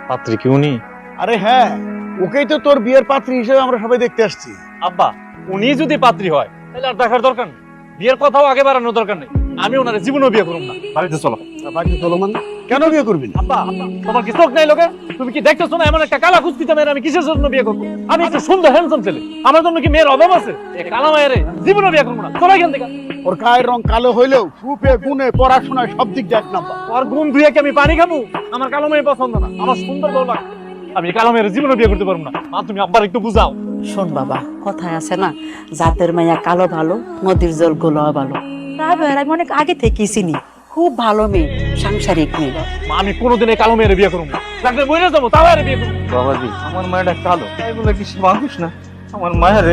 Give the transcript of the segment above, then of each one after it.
পাত্রী কি উনি? আরে হ্যাঁ, ওকেই তো তোর বিয়ের পাত্রী হিসেবে আমরা সবাই দেখতে আসছি। আব্বা, উনি যদি পাত্রী হয় তাহলে আর দেখার দরকার নেই, বিয়ের কথাও আগে বাড়ানোর দরকার নেই। আমি ওনারে জীবনেও বিয়ে করব না। বাড়িতে চলো। বাড়িতে চলো মানে? কেন বিয়ে করবি না? আব্বা, তোমার কি চোখ নাই লোকে? তুমি কি দেখতেছো না এমন একটা কালা কুস্তিতে মেয়ের আমি কিসের জন্য বিয়ে করবো? আমি একটা সুন্দর হ্যান্ডসাম ছেলে, আমার জন্য কি মেয়ের অভাব আছে? এই কালা মায়ের জীবনেও বিয়ে করবো না। চলো এখান থেকে। ওর গায়ের রং কালো হইলেও রূপে গুণে পড়াশোনায় সব দিক দিয়ে এক নাম্বার। ওর গুণ ধুয়ে কি আমি পানি খাবো? আমার কালো মেয়ে পছন্দ না, আমার সুন্দর বউ লাগে। আমি কালো মেয়ের জীবনে বিয়ে করতে পারবো না। মা, তুমি আব্বার একটু বুঝাও। শোন বাবা, কথায় আছে না, জাতের মাইয়া কালো ভালো, নদীর জল গোলা ভালো। রাবেয়ার আমি অনেক আগে থেকেই চিনি, খুব ভালো মেয়ে, সাংসারিক মেয়ে। মা, আমি কোনোদিন এই কালো মেয়ের বিয়ে করবো না। লাগলে বইরে যাবো, তাও আর বিয়ে করবো। বাবাজি, আমার মায়েরা কালো, তাই বলে কি সে মানুষ না? আমার মায়ের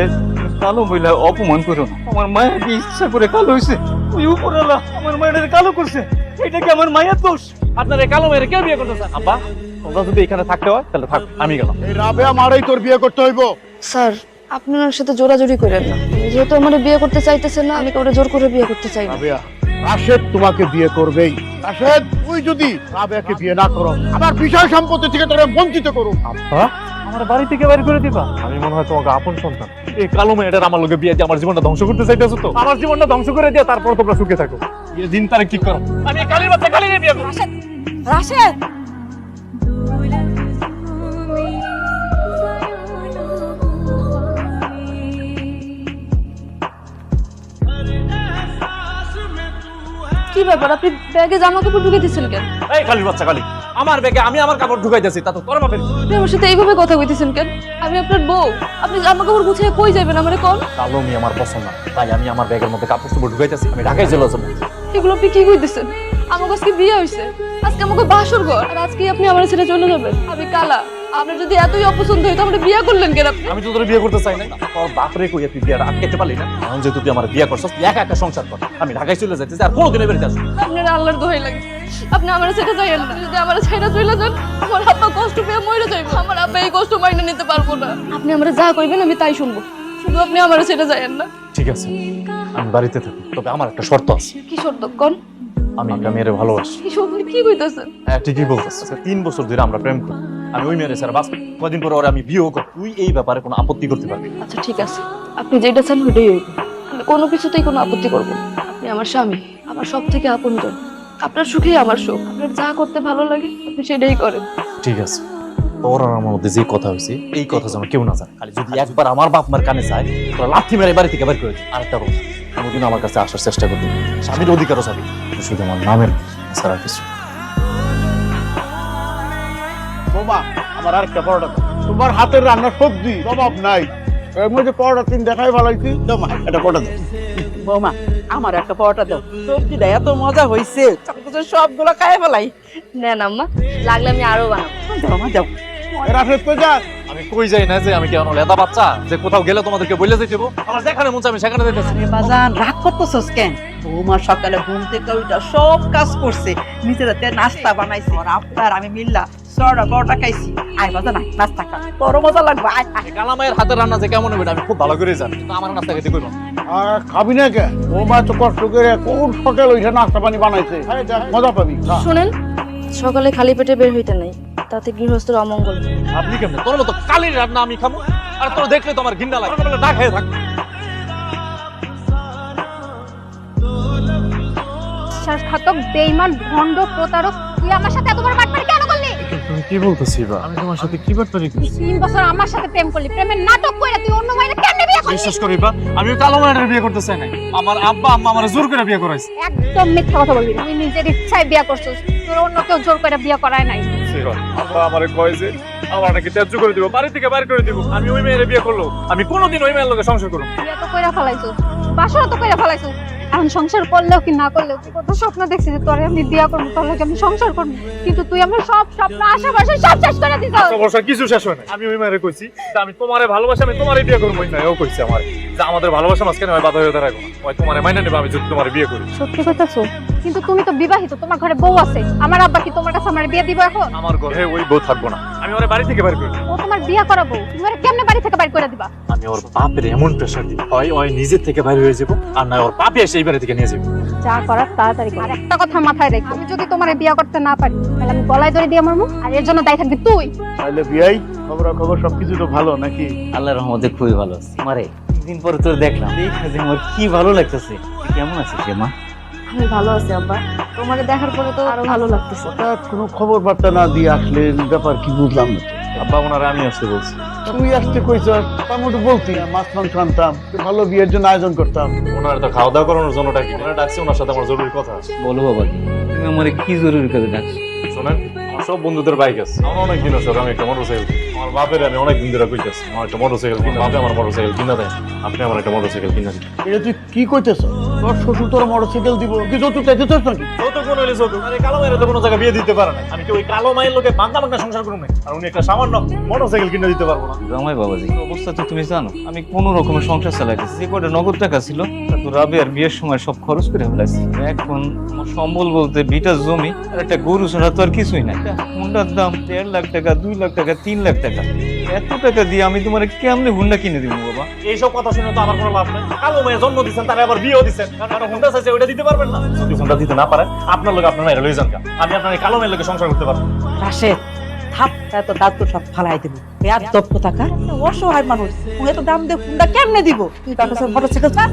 কালো বইলা অপমান করো না। আমার মায়ের কি ইচ্ছা করে কালো হয়েছে? ওই উপরওয়ালা আমার মায়ের কালো করছে, এটা কি আমার মায়ের দোষ? আপনার এই কালো মেয়ের কে বিয়ে করতে চান? আব্বা, তোমরা যদি এখানে থাকতে হয় তাহলে থাক, আমি গেলাম। এই রাবেয়া মারেই তোর বিয়ে করতে হইব। স্যার, আপনি ওনার সাথে জোরাজুরি করেন না। যেহেতু আমার বিয়ে করতে চাইতেছেন না, আমি ওরা জোর করে বিয়ে করতে চাই না। রাবেয়া, রাশেদ তোমাকে বিয়ে করবেই। রাশেদ, তুই যদি রাবেয়াকে বিয়ে না করো, আমার বিষয় সম্পত্তি থেকে তোরা বঞ্চিত করো। আব্বা, আমার বাড়ি থেকে বাইরে করে দিবা? আমি মনে হয় তোমাকে আপন সন্তান। এই কালো মেয়েটার আমার লোকে বিয়ে দিয়ে আমার জীবনটা ধ্বংস করতে চাইতেছো তো? আমার জীবনটা ধ্বংস করে দিয়ে তারপর তোমরা সুখে থাকো। এই দিন তারিখ ঠিক করো। আমি এই কালীর বাচ্চা কালীরে বিয়ে করব। রাশেদ, কি ব্যাপার, আপনি ব্যাগে জামা কাপড় ঢুকে দিচ্ছেন কেন? এই কালীর বাচ্চা কালী, আমার ব্যাগে আমি আমার কাপড় ঢুকাইতেছি, তা তো তোর বাপের। আপনি আমার সাথে এইভাবে কথা কইতেছেন কেন? আমি আপনার বউ, আপনি জামা কাপড় গুছিয়ে কই যাবেন আমারে কোন? কালো মেয়ে আমার পছন্দ না, তাই আমি আমার ব্যাগের মধ্যে কাপড় চোপড় ঢুকাইতেছি, আমি ঢাকায় চলে যাবো। এগুলো আপনি কি কইতেছেন? আমার আজকে বিয়ে হইছে, আজকে আমাকে বাসর ঘর, আর আজকে আপনি আমার ছেড়ে চলে যাবেন? আমি কালা, আপনার যদি এতই অপছন্দ হইতো আপনি বিয়ে করলেন কেন? আপনি আমি তো তোর বিয়ে করতে চাই না। তোর বাপরে কই তুই বিয়েটা আটকাতে পারলি না? এখন যেহেতু তুই আমার বিয়ে করছিস, তুই একা একা সংসার কর। আমি ঢাকায় চলে যাইতেছি, আর কোনোদিনও বেরোতে আসবো না। আপনার আল্লাহর দোহাই লাগে, আপনি আমার ছেড়ে যাইয়েন না। যদি আমার ছেড়ে চলে যান, আমার আব্বা কষ্ট পেয়ে মরে যাইব। আমার আব্বা এই কষ্ট মাইনে নিতে পারবো না। আপনি আমার যা কইবেন আমি তাই শুনবো, শুধু আপনি আমার ছেড়ে যাইয়েন না। ঠিক আছে, আমি বাড়িতে থাকি, তবে আমার একটা শর্ত আছে। কি শর্ত কোন? আমি একটা মেয়েরে ভালোবাসি। কি শর্ত, কি কইতাছেন? হ্যাঁ, ঠিকই বলতেছ। 3 বছর ধরে আমরা প্রেম করি। আমি ওই মেয়ের স্যার বাস কদিন পরে ওরা আমি বিয়েও করি। তুই এই ব্যাপারে কোনো আপত্তি করতে পারবি না। আচ্ছা ঠিক আছে, আপনি যেটা চান ওইটাই হইব। আমি কোনো কিছুতেই কোনো আপত্তি করব না। আপনি আমার স্বামী, আমার সব থেকে আপনজন। আপনার সুখেই আমার সুখ। আপনার যা করতে ভালো লাগে আপনি সেটাই করেন। ঠিক আছে, তোর আর আমার মধ্যে যে কথা হয়েছে এই কথা যেন কেউ না জানে। খালি যদি একবার আমার বাপ মার কানে যায়, তোরা লাথি মেরে বাড়ি থেকে বের করে দিই। আরেকটা কথা, কোনোদিন আমার কাছে আসার চেষ্টা করবি না। স্বামীর অধিকারও চাবি, শুধু আমার নামের ছাড়া কিছু। বৌমা, আমার আরেকটা পরোটা দাও। তোমার হাতের রান্না সবজি অভাব নাই। এর মধ্যে পরোটা 3 দেখাই ভালাইছি। দাও মা, একটা পরোটা দাও। বৌমা, আমার একটা পরোটা দাও। সবজিটা এত মজা হয়েছে, সবগুলো খাই ফেলাই। নেন আম্মা, লাগলে আমি আরো বানাবো। দাও মা, দাও। রাশেদ কই যা? আমি কই যাই না যে আমি কেন লেদা বাচ্চা যে কোথাও গেলে তোমাদেরকে বলে যেতে দেবো? আমার যেখানে মন চায় আমি সেখানে যেতেছি। আরে বাজান, রাগ করতেছস কেন? বৌমা সকালে ঘুম থেকে উঠা সব কাজ করছে, নিচে রাতে নাস্তা বানাইছে, আর আপনার আমি মিল্লা সরটা বড়টা খাইছি। আয় বাজান, আয় নাস্তা খা, বড় মজা লাগবে। আয় আয়। কালা মায়ের হাতের রান্না যে কেমন হবে আমি খুব ভালো করে জানি, কিন্তু আমার নাস্তা খেতে কইব না। আর খাবি না কে? বৌমা তো কষ্ট করে কোন সকাল ওইটা নাস্তা পানি বানাইছে। আরে যা, মজা পাবি। খা। শুনেন, সকালে খালি পেটে বের হইতে নাই, তাতে গৃহস্থের অমঙ্গল। আপনি কেমন? তোর মতো কালির রান্না আমি খাবো? আর তোর দেখলে তো আমার ঘৃণা লাগে। না খেয়ে থাক। বিশ্বাসঘাতক, বেঈমান, ভণ্ড, প্রতারক, তুই আমার সাথে এতবার বাটপারি কেন করলি? তুমি কি বলতেছি বা? আমি তোমার সাথে কি বাটপারি তুই 3 বছর আমার সাথে প্রেম করলি, প্রেমের নাটক কইরা তুই অন্য মাইরে কেন বিয়ে করলি? বিশ্বাস করি বা, আমি কালো মায়ের বিয়ে করতে চাই না। আমার আব্বা আম্মা আমার জোর করে বিয়ে করাইছে। একদম মিথ্যা কথা বলবি না। তুই নিজের ইচ্ছায় বিয়ে করছিস, তোর অন্য কেউ জোর করে বিয়ে করায় নাই। আব্বা আমারে কয় যে আমার নাকি ত্যায্য করে দিব, বাড়ি থেকে বাইরে করে দিব। আমি ওই মেয়ের বিয়ে করলো, আমি কোনোদিন ওই মেয়ের লগে সংসার করব। বিয়ে তো কইরা ফেলাইছিস, বাসরও তো কইরা ফেলাইছিস। এখন সংসার করলেও কি না করলেও তুই কত স্বপ্ন দেখছিস যে তোরে আমি বিয়ে করবো, তোর লগে আমি সংসার করবো, কিন্তু তুই আমার সব স্বপ্ন আশা ভরসা সব শেষ করে দিছিস। অবশ্য কিছু শেষ হয় না। আমি ওই মেয়েরে কইছি যে আমি তোমারে ভালোবাসি, আমি তোমারে বিয়ে করবো না। ও কইছে আমার যে আমাদের ভালোবাসা মাঝখানে হয় বাধা হয়ে দাঁড়াবো, ওই তোমারে মাইনা নেবে আমি যদি তোমারে বিয়ে করি। সত্যি কথা কিন্তু তুমি তো বিবাহিত, তোমার ঘরে বউ আছে। আমার আব্বা কি তোমার কাছে আমার বিয়ে দিব এখন? আমার ঘরে ওই বউ থাকবো না, আমি ওর বাড়ি থেকে বের করব। ও তোমার বিয়ে করা বউ, তুমি ওরে কেমনে বাড়ি থেকে বাইর করে দিবা? আমি ওর বাপের এমন প্রেশার দিব, হয় ওই নিজের থেকে বাইরে হয়ে যাব, আর নয় ওর বাপে এসে এই বাড়ি থেকে নিয়ে যাবে। যা করার তাড়াতাড়ি করো। আর একটা কথা মাথায় রেখো, আমি যদি তোমার বিয়ে করতে না পারি তাহলে আমি গলায় ধরে দিয়ে মারবো, আর এর জন্য দায়ী থাকবি তুই। তাহলে বিয়াই খবর সবকিছু তো ভালো নাকি? আল্লাহর রহমতে খুবই ভালো আছি। মারে দিন পরে তোর দেখলাম, দেখে যে আমার কি ভালো লাগতেছে। তুই কেমন আছিস রে মা? আমি ভালো আছি আব্বা, তোমাকে দেখার পরে তো আরো ভালো লাগতেছে। হঠাৎ কোনো খবর বার্তা না দিয়ে আসলেন, ব্যাপার কি বুঝলাম না তো। আব্বা ওনারা আমি আসতে বলছি। তুই আসতে কইছ, তার মধ্যে বলতি মাছ মাংস আনতাম, একটু ভালো বিয়ের জন্য আয়োজন করতাম। ওনার তো খাওয়া দাওয়া করানোর জন্য ডাকি, ওনারা ডাকছে, ওনার সাথে আমার জরুরি কথা আছে। বলো বাবা, তুমি আমার কি জরুরি কাজে ডাকছো? শোনেন, আমার সব বন্ধুদের বাইক আছে, আমার অনেক দিন আছে আমি একটা মোটরসাইকেল, আমার বাপের আমি অনেক দিন ধরে কইতেছি আমার একটা মোটরসাইকেল কিনা, বাপে আমার মোটরসাইকেল কিনা দেয়, আপনি আমার একটা মোটরসাইকেল কিনা দিন। এটা তুই কি কইতেছ? তোর শ্বশুর তোর মোটরসাইকেল দিব, কি যৌতুক চাইতেছ নাকি? যৌতুক মনে হলে যৌতুক, আরে কালো মায়ের তো কোনো জায়গায় বিয়ে দিতে পারে না, আমি কি ওই কালো মায়ের লোকে বাগনা বাগনা সংসার করুন না? আর উনি একটা সামান্য মোটরসাইকেল কিনে দিতে পারবো না। জামাই বাবাজি, অবস্থা তো তুমি জানো, আমি কোনো রকমের সংসার চালাইতেছি। যে কটা নগদ টাকা ছিল তা তো রাবেয়ার বিয়ের সময় সব খরচ করে ফেলাইছি। এখন আমার সম্বল বলতে বিটা জমি আর একটা গরু ছাড়া তো আর কিছুই নাই। হুন্ডার দাম 1.5 লাখ টাকা, 2 লাখ টাকা, 3 লাখ টাকা। এত টাকা দিয়ে আমি তোমার কেমনে হুন্ডা কিনে দিব বাবা? এইসব কথা শুনে তো আমার কোনো লাভ নেই। কালো মেয়ে জন্ম দিচ্ছেন, তারা আবার বিয়েও দিচ্ছেন, কারণ হুন্ডা চাইছে ওইটা দিতে পারবেন না। যদি হুন্ডা দিতে না পারে, আপনার লোক আপনার মেয়েরা লই যান কা, আমি আপনার এই কালো মেয়ের লোকে সংসার করতে পারবো। রাশেদ থাপটা তো দাঁত তো সব ফালাই দেবো। আর দপ্প থাকা অসহায় মানুষ, উনি তো দাম দিয়ে হুন্ডা কেমনে দিব? তুই তার কাছে মোটরসাইকেল চাস?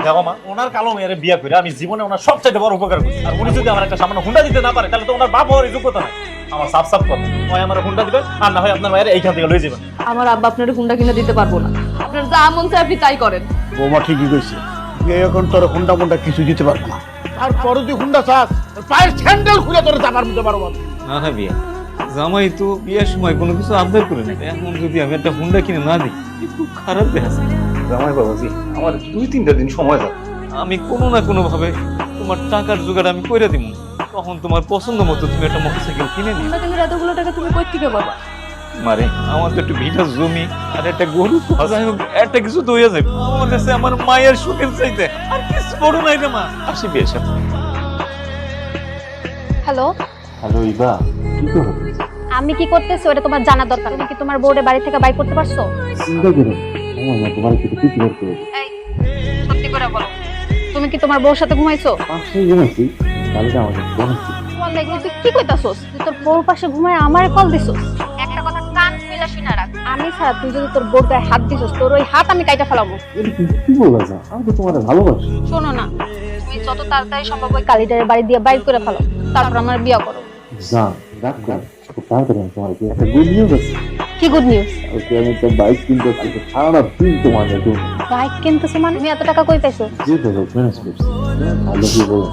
দেখো মা, ওনার কালো মেয়ের বিয়ে করে আমি জীবনে ওনার সবচাইতে বড় উপকার করছি। আর উনি যদি আমার একটা সামান্য হুন্ডা দিতে না পারে, তাহলে তো ওনার বাপ হওয়ার যোগ্যতা নাই। আমার সাফ সাফ কথা, হয় আমার হুন্ডা দিবেন, আর না হয় আপনার মায়ের এইখান থেকে লই যাবেন। আমার আব্বা আপনার হুন্ডা কিনে দিতে পারবো না, আপনার যা মন চায় আপনি তাই করেন। বৌমা ঠিকই কইছে, এখন তোর হুন্ডা মুন্ডা কিছু দিতে পারবো না। তারপরে তুই হুন্ডা চাস, তোর পায়ের স্যান্ডেল খুলে তোর চাপার দিতে পারবো না। না না বিয়া, জামাই তো বিয়ের সময় কোনো কিছু আবদার করে না। এখন যদি আমি একটা হুন্ডা কিনে না দিই, খুব খারাপ দেখাচ্ছে। জামাই বাবাজি, আমার 2-3টা দিন সময় দাও, আমি কোনো না কোনো ভাবে তোমার টাকার জোগাড় আমি কইরা দিব। তখন তোমার পছন্দ মতো তুমি একটা মোটরসাইকেল কিনে নিও। হুন্ডা কিনে এতগুলো টাকা তুমি কই থেকে পাবা? মারে আমার তো একটু ভিটা জমি আর একটা গরু, যাই হোক একটা কিছু তো হইয়া যাবে। আমার কাছে আমার মায়ের সুখের চাইতে আর কিছু বড় নাই রে মা। আসি বিয়ের সাথে। হ্যালো, হ্যালো ইবা, কি করো? আমি কি করতেছি ওটা তোমার জানার দরকার। তুমি কি তোমার বউরে বাড়ি থেকে বাইর করতে পারছো? চিন্তা করো, আমার তোমার থেকে কি বের করে এই সত্যি করে বলো, তুমি কি তোমার বউর সাথে ঘুমাইছো? পাশে ঘুমাইছি, কালকে আমাকে বলেছি। বল এগুলো তুই কি কইতাছস? তুই তোর বউর পাশে ঘুমায় আমারে কল দিছস? একটা কথা কান খুলে শুনে রাখ, আমি ছাড়া তুই যদি তোর বউর গায়ে হাত দিছস, তোর ওই হাত আমি কাইটা ফেলাবো। কি বলা যায়, আমি তো তোমার ভালোবাসি। শোনো না, তুমি যত তাড়াতাড়ি সম্ভব ওই কালিটারে বাড়ি দিয়ে বাইর করে ফেলো, তারপর আমার বিয়ে করো। জান, রাখ কর, খুব তাড়াতাড়ি আমি তোমার একটা গুড নিউজ আছে। কি গুড নিউজ? ওকে, আমি একটা বাইক কিনতে চাই, সারা দিন তোমার জন্য বাইক কিনতেছো মানে? তুমি এত টাকা কই পাইছো? যে দেবো ম্যানেজ করছি। ভালো কি বলো?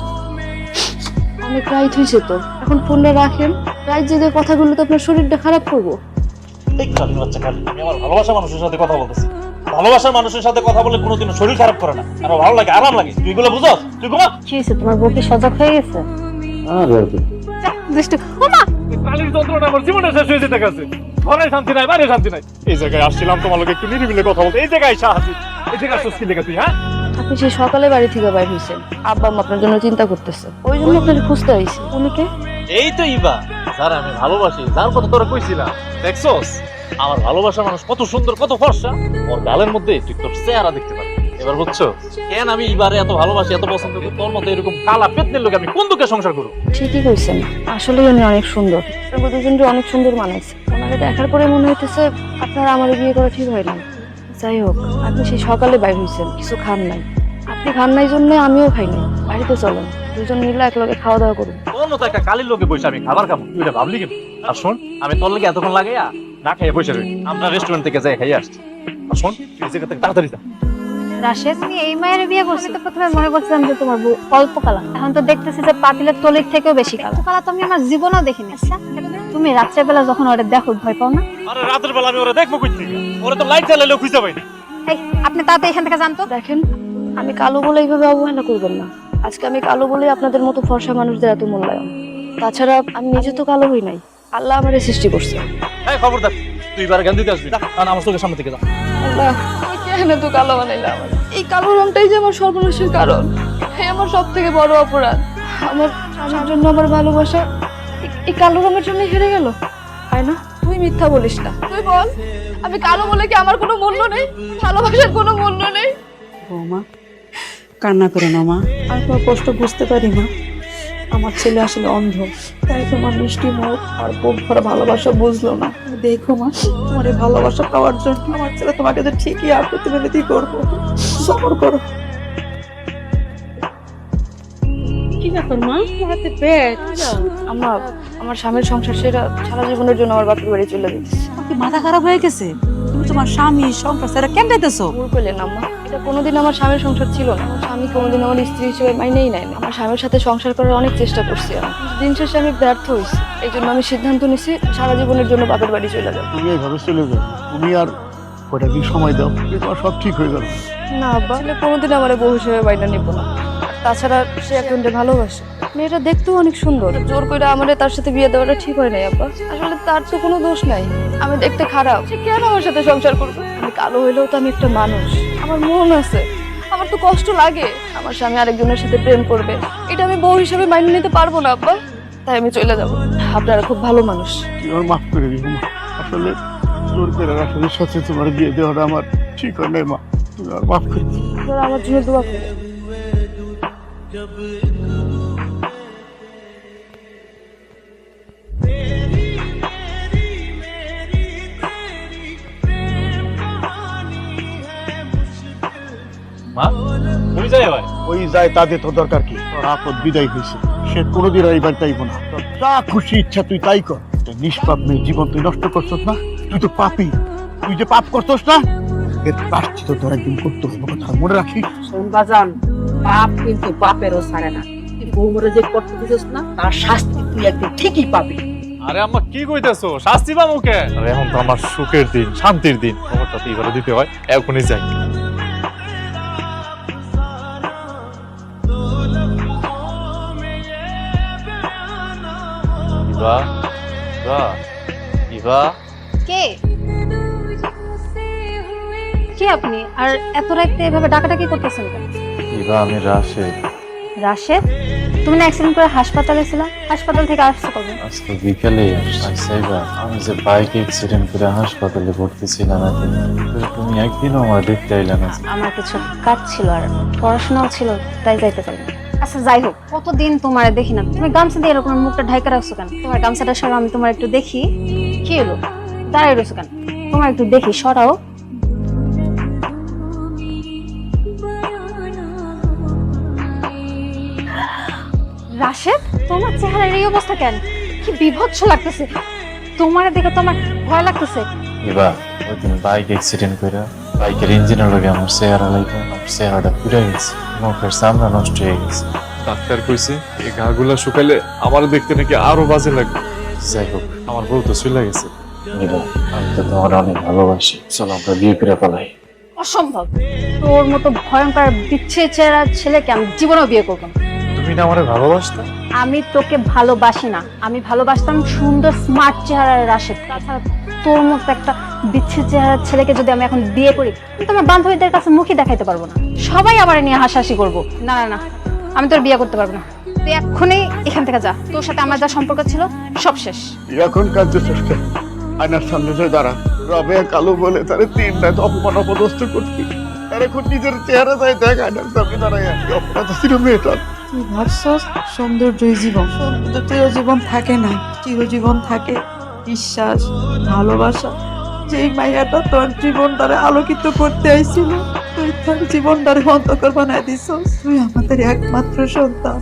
অনেক রাইট হয়েছে তো, এখন ফোনটা রাখেন। রাইট যদি কথা বললে তো আপনার শরীরটা খারাপ করবো। এই কালি বাচ্চা কালি, আমি আমার ভালোবাসা মানুষের সাথে কথা বলতেছি। ভালোবাসার মানুষের সাথে কথা বলে কোনোদিনও শরীর খারাপ করে না, আর ভালো লাগে, আরাম লাগে। তুই এগুলো বুঝছ? তুই ঘুমা। কি হয়েছে, তোমার বউ কি সজাগ হয়ে গেছে? দুষ্টু ওমা, কালির যন্ত্রণা আমার জীবনে শেষ হয়ে যেতে গেছে। ঘরে শান্তি নাই, বাইরে শান্তি নাই। এই জায়গায় আসছিলাম তোমার লোক একটু নিরিবিলে কথা বলতে, এই জায়গায় সাহায্য, এই জায়গায় স্বস্তি লেগে তুই। হ্যাঁ, আপনি সেই সকালে বাড়ি থেকে বাইর হয়েছেন, আব্বা আম্মা আপনার জন্য চিন্তা করতেছে, ওই জন্য আপনাকে খুঁজতে আইছি। উনি কে? এই তো ইবা, যার আমি ভালোবাসি, যার কথা তোরা কইছিলাম। দেখছস আমার ভালোবাসার মানুষ কত সুন্দর, কত ফর্সা। ওর গালের মধ্যে তুই তোর চেহারা দেখতে পাবি। এবার বুঝছো কেন আমি ইবারে এত ভালোবাসি, এত পছন্দ করি। তোর মতো এরকম কালা পেতনের লোক আমি কোন দুঃখে সংসার করব? ঠিকই কইছেন, আসলেই উনি অনেক সুন্দর। আপনার দুজনকে অনেক সুন্দর মানাইছে। ওনাকে দেখার পরে মনে হইতেছে আপনার আমার বিয়ে করা ঠিক হয় না। যাই হোক, আপনি সেই সকালে বাইর হয়েছেন, কিছু খান নাই। আপনি খান নাই জন্য আমিও খাই নাই। বাড়িতে চলেন, দুজন মিলে একলগে খাওয়া দাওয়া করুন। তোর মতো একটা কালির লোকে বসে আমি খাবার খাবো, তুই এটা ভাবলি কেন? আর শোন, আমি তোর লোকে এতক্ষণ লাগাইয়া না খাইয়ে বসে রই, আমরা রেস্টুরেন্ট থেকে যাই খাইয়ে আসছি। আর শোন, তুই এই জায়গা থেকে তাড়াতাড়ি যা। রাশেদ, তুমি এই মায়ের বিয়ে করছো? তো প্রথমে মনে করছিলাম যে তোমার বউ অল্প কালা, এখন তো দেখতেছি যে পাতিলের তলির থেকেও বেশি কালা। কালা তো আমি আমার জীবনেও দেখিনি। আচ্ছা, তুমি রাত্রে বেলা যখন ওরে দেখো ভয় পাও না? আরে রাতের বেলা আমি ওরা দেখবো কই থেকে? ওরা তো লাইট জ্বালাইলেও খুঁজে পাই না। এই আপনি তাড়াতাড়ি এখান থেকে জানতো। দেখেন, আমি কালো বলে এইভাবে অবহেলা করবেন না। আজকে আমি কালো বলে আপনাদের মতো ফর্সা মানুষদের এত মূল্যায়ন। তাছাড়া আমি নিজে তো কালো হই নাই, আল্লাহ আমারে সৃষ্টি করছে। এই খবরদার, তুই এবার জ্ঞান দিতে আসবি না, কারণ আমার চোখের সামনে থেকে যা। আল্লাহ, কেন তো কালো বানাইলা আমার? এই কালো রংটাই যে আমার সর্বনাশের কারণ। এই আমার সব থেকে বড় অপরাধ। আমার স্বামীর জন্য আমার ভালোবাসা এই কালো রঙের জন্য হেরে গেল। তাই না? তুই মিথ্যা বলিস না, তুই বল আমি কালো বলে কি আমার কোনো মূল্য নেই, ভালোবাসার কোনো মূল্য নেই? বৌমা কান্না করো না মা, আমি তোমার কষ্ট বুঝতে পারি মা। আমার ছেলে আসলে অন্ধ, তাই তোমার মিষ্টি মুখ আর বুক ভরা ভালোবাসা বুঝলো না। দেখো মা, তোমার এই ভালোবাসা পাওয়ার জন্য আমার ছেলে তোমাকে তো ঠিকই আপত্তি মিনতি করবো, সবর করো। কি ব্যাপার মা, হাতে পেট? আম্মা, আমার স্বামীর সংসার সেটা সারা জীবনের জন্য আমার বাপের বাড়ি চলে দিচ্ছে। কি মাথা খারাপ হয়ে গেছে? তুমি তোমার স্বামী সংসার সেটা কেন দিতেছো? ভুল করলেন আম্মা, এটা কোনোদিন আমার স্বামীর সংসার ছিল না। আমার স্বামী কোনোদিন আমার স্ত্রী হিসেবে মাইনেই নেয় না। আমার স্বামীর সাথে সংসার করার অনেক চেষ্টা করছি আমি, দিন শেষে আমি ব্যর্থ হয়েছি। এই জন্য আমি সিদ্ধান্ত নিছি সারা জীবনের জন্য বাপের বাড়ি চলে যাবো। তুমি এইভাবে চলে যাও, তুমি আর কয়টা দিন সময় দাও, তোমার সব ঠিক হয়ে যাবে। না আব্বা, তাহলে কোনোদিন আমার বউ হিসেবে বাইনা নিব না। আর তাছাড়া সে একজনকে ভালোবাসে, মেয়েটা দেখতেও অনেক সুন্দর। জোর করে আমাদের তার সাথে বিয়ে দেওয়াটা ঠিক হয় নাই আব্বা। আসলে তার তো কোনো দোষ নাই, আমি দেখতে খারাপ, সে কেন আমার সাথে সংসার করবে? আমি কালো হইলেও তো আমি একটা মানুষ, আমার মন আছে, আমার তো কষ্ট লাগে। আমার স্বামী আরেকজনের সাথে প্রেম করবে, এটা আমি বউ হিসেবে মাইনে নিতে পারবো না আব্বা, তাই আমি চলে যাবো। আপনারা খুব ভালো মানুষ। তুই আমার মাফ করে দিবি মা, আসলে জোর করে রাখার সাথে তোমার বিয়ে দেওয়াটা আমার ঠিক হয় নাই মা, তুমি আমার মাফ করে দিও। আপনারা আমার জন্য দোয়া করবেন। মা ওই যাই ভাই, ওই যায় তাদের তো দরকার কি? তোর আপদ বিদায় হয়েছে, সে কোনোদিন আর এইবার চাইবো না। তোর যা খুশি ইচ্ছা তুই তাই কর। তোর নিষ্পাপ মেয়ে জীবন তুই নষ্ট করছস না, তুই তো পাপী। তুই যে পাপ করছস না, এর প্রায়শ্চিত্ত তোর একদিন করতে হবে, কথা মনে রাখিস। শোন বাজান, পাপ কিন্তু বাপেরও ছাড়ে না। তুই বৌমরে যে করতে দিছিস না, তার শাস্তি তুই একদিন ঠিকই পাবি। আরে আম্মা কি কইতেছো? শাস্তি পাবো কে? আরে এখন তো আমার সুখের দিন, শান্তির দিন, খবরটা তো এবারে দিতে হয়, এখনই যাই। ইভা, ইভা, ইভা। কে কে আপনি? আর এত রাতে এভাবে ডাকাডাকি করতেছেন কেন? ইভা, আমি রাশেদ। রাশেদ, তুমি না অ্যাক্সিডেন্ট করে হাসপাতালে ছিলা? হাসপাতাল থেকে আসছো কবে? আজকে বিকেলে আচ্ছা ইভা, আমি যে বাইক অ্যাক্সিডেন্ট করে হাসপাতালে ভর্তি ছিলাম, তুমি একদিনও আমার দেখতে আইলে না। আমার কিছু কাজ ছিল আর পড়াশোনাও ছিল, তাই যাইতে পারি। আচ্ছা যাই হোক, কতদিন তোমার দেখি না, তুমি গামছা দিয়ে এরকম মুখটা ঢাকা রাখছো কেন? তোমার গামছাটা সরাও, আমি তোমার একটু দেখি। কি হলো, দাঁড়াই রয়েছো কেন? তোমার একটু দেখি, সরাও। রাশেদ, তোমার চেহারার এই অবস্থা কেন? কি বিভৎস লাগতেছে, তোমার দেখে তো আমার ভয় লাগতেছে। ইভা, ওই দিন বাইক অ্যাক্সিডেন্ট করে বাইকের ইঞ্জিনের লগে আমার চেহারা লাগে, আমার চেহারাটা পুড়ে গেছে, মুখের চামড়া নষ্ট হয়ে গেছে। ডাক্তার কইছে এই ঘাগুলা শুকাইলে আমার দেখতে নাকি আরো বাজে লাগবে। যাই হোক, আমার বউ তো চলে গেছে। ইভা, আমি তো তোমার অনেক ভালোবাসি, চলো আমরা বিয়ে করে পালাই। অসম্ভব, তোর মতো ভয়ঙ্কর বিচ্ছে চেহারা ছেলেকে আমি জীবনেও বিয়ে করবো না। তুমি না আমারে ভালোবাসতা? আমি তোকে ভালোবাসি না, আমি ভালোবাসতাম সুন্দর স্মার্ট চেহারার রাশেদ। তাছাড়া তোর মতো একটা বিচ্ছির চেহারার ছেলেকে যদি আমি এখন বিয়ে করি, আমি তো আমার বান্ধবীদের কাছে মুখই দেখাইতে পারবো না, সবাই আমার নিয়ে হাসাহাসি করবো। না না না, আমি তোর বিয়ে করতে পারবো না। তুই এক্ষুনি এখান থেকে যা, তোর সাথে আমার যা সম্পর্ক ছিল সব শেষ। এখন কাঁদতে চেষ্টা, আয়নার সামনে যে দাঁড়া, রবে কালো বলে তারে 3 রাত অপমান অপদস্থ করছি। আর এখন নিজের চেহারা যায় দেখ, আয়নার সামনে দাঁড়ায় অপরাধ ছিল মেয়েটা। তুই ভাবছস সৌন্দর্যই জীবন, সৌন্দর্য চিরজীবন থাকে না, চিরজীবন থাকে বিশ্বাস, ভালোবাসা। যেই মাইয়াটা তোর জীবনটারে আলোকিত করতে আইছিল, তুই তোর জীবনটারে অন্ধকার বানাই দিছস। তুই আমাদের একমাত্র সন্তান,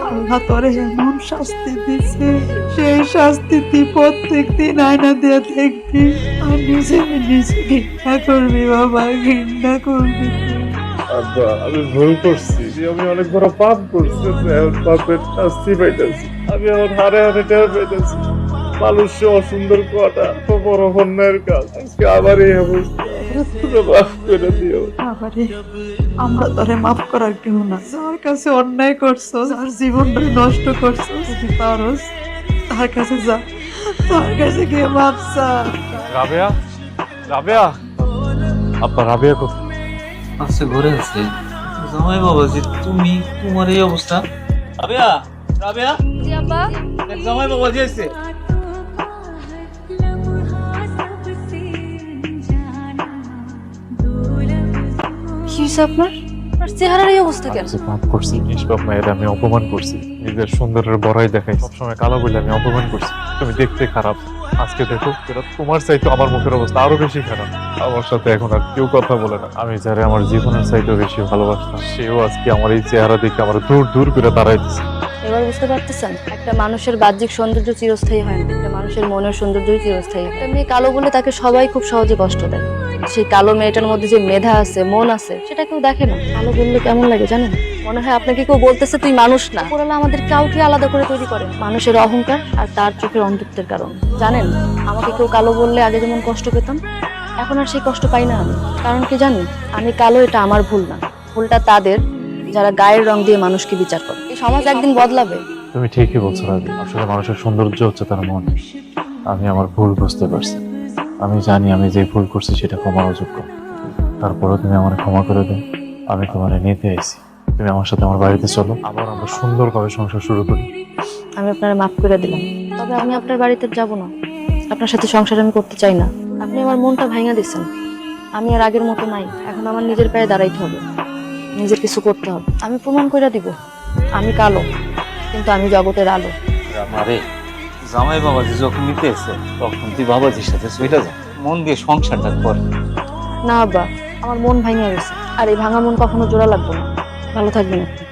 আল্লাহ তোরে এমন শাস্তি দিছে, সেই শাস্তি তুই প্রত্যেকদিন আয়না দিয়ে দেখবি আর নিজে নিজে ঘৃণা করবি বাবা, ঘৃণা করবি। আব্বা, আমি ভুল করছি, আমি অনেক বড় পাপ করছি, এখন পাপের শাস্তি পাইতেছি। আমি এখন হারে হারে টের পাইতেছি, মানুষে অসুন্দর কটা তো বড় অন্যায়ের কাজ, আজকে আবার এই অবস্থা। মাফ করে দিও। আবারে আমরা তোরে মাফ করার কেউ না, যার কাছে অন্যায় করছো, যার জীবনটা নষ্ট করছো, যদি পারস তার কাছে যা, তার কাছে গিয়ে মাফ চা। রাবেয়া, রাবেয়া, আব্বা রাবেয়া কোথায়? আচ্ছা ঘরে আছে জামাই বাবা, যে তুমি তোমার এই অবস্থা। রাবেয়া, রাবেয়া জি আব্বা। দেখ জামাই বাবা দিয়েছে। কি হয়েছে আপনার? আপনার চেহারার এই অবস্থা কেন? যে পাপ করছি নিষ্পাপ মায়ের আমি অপমান করছি, নিজের সুন্দরের বড়াই দেখাই, সবসময় কালো বলে আমি অপমান করছি। তুমি দেখতে খারাপ, আজকে দেখো এটা তোমার চাইতে আমার মুখের অবস্থা আরো বেশি খারাপ। আমার সাথে এখন আর কেউ কথা বলে না। আমি যারা আমার জীবনের চাইতেও বেশি ভালোবাসতাম, সেও আজকে আমার এই চেহারা দেখে আমার দূর দূর করে দাঁড়াই দিচ্ছে। এবার বুঝতে পারতেছেন, একটা মানুষের বাহ্যিক সৌন্দর্য চিরস্থায়ী হয় না, একটা মানুষের মনের সৌন্দর্যই চিরস্থায়ী হয়। এমনি কালো বলে তাকে সবাই খুব সহজে কষ্ট দেয়। সেই কালো মেয়েটার মধ্যে যে মেধা আছে, মন আছে, সেটা কেউ দেখে না। কালো বললে কেমন লাগে জানেন? মনে হয় আপনাকে কেউ বলতেছে তুই মানুষ না। ওরা আমাদের কাউকে আলাদা করে তৈরি করে মানুষের অহংকার আর তার চোখের অন্ধত্বের কারণ। জানেন, আমাকে কেউ কালো বললে আগে যেমন কষ্ট পেতাম, এখন আর সেই কষ্ট পাই না আমি। কারণ কি জানি, আমি কালো, এটা আমার ভুল না, ভুলটা তাদের যারা গায়ের রং দিয়ে মানুষকে বিচার করে। এই সমাজ একদিন বদলাবে। তুমি ঠিকই বলছো রাবি, আসলে মানুষের সৌন্দর্য হচ্ছে তার মন। আমি আমার ভুল বুঝতে পারছি, আমি জানি আমি যে ভুল করছি সেটা ক্ষমার অযোগ্য। তারপরেও তুমি আমার ক্ষমা করে দাও। আমি তোমার নিতে আইছি, তুমি আমার সাথে আমার বাড়িতে চলো, আবার আমরা সুন্দরভাবে সংসার শুরু করি। আমি আপনার মাফ করে দিলাম, তবে আমি আপনার বাড়িতে যাব না। আপনার সাথে সংসার আমি করতে চাই না। আপনি আমার মনটা ভাঙা দিচ্ছেন। আমি আর আগের মতো নাই। এখন আমার নিজের পায়ে দাঁড়াইতে হবে, নিজের কিছু করতে হবে। আমি প্রমাণ করে দিব, আমি কালো, কিন্তু আমি জগতের আলো। আমারে জামাই বাবাজি যখন নিতে এসে তখন তুই বাবাজির সাথে চলে যা, মন দিয়ে সংসারটা কর। না আব্বা, আমার মন ভাঙা গেছে, আর এই ভাঙা মন কখনো জোড়া লাগবে না। ভালো থাকবেন আপনি।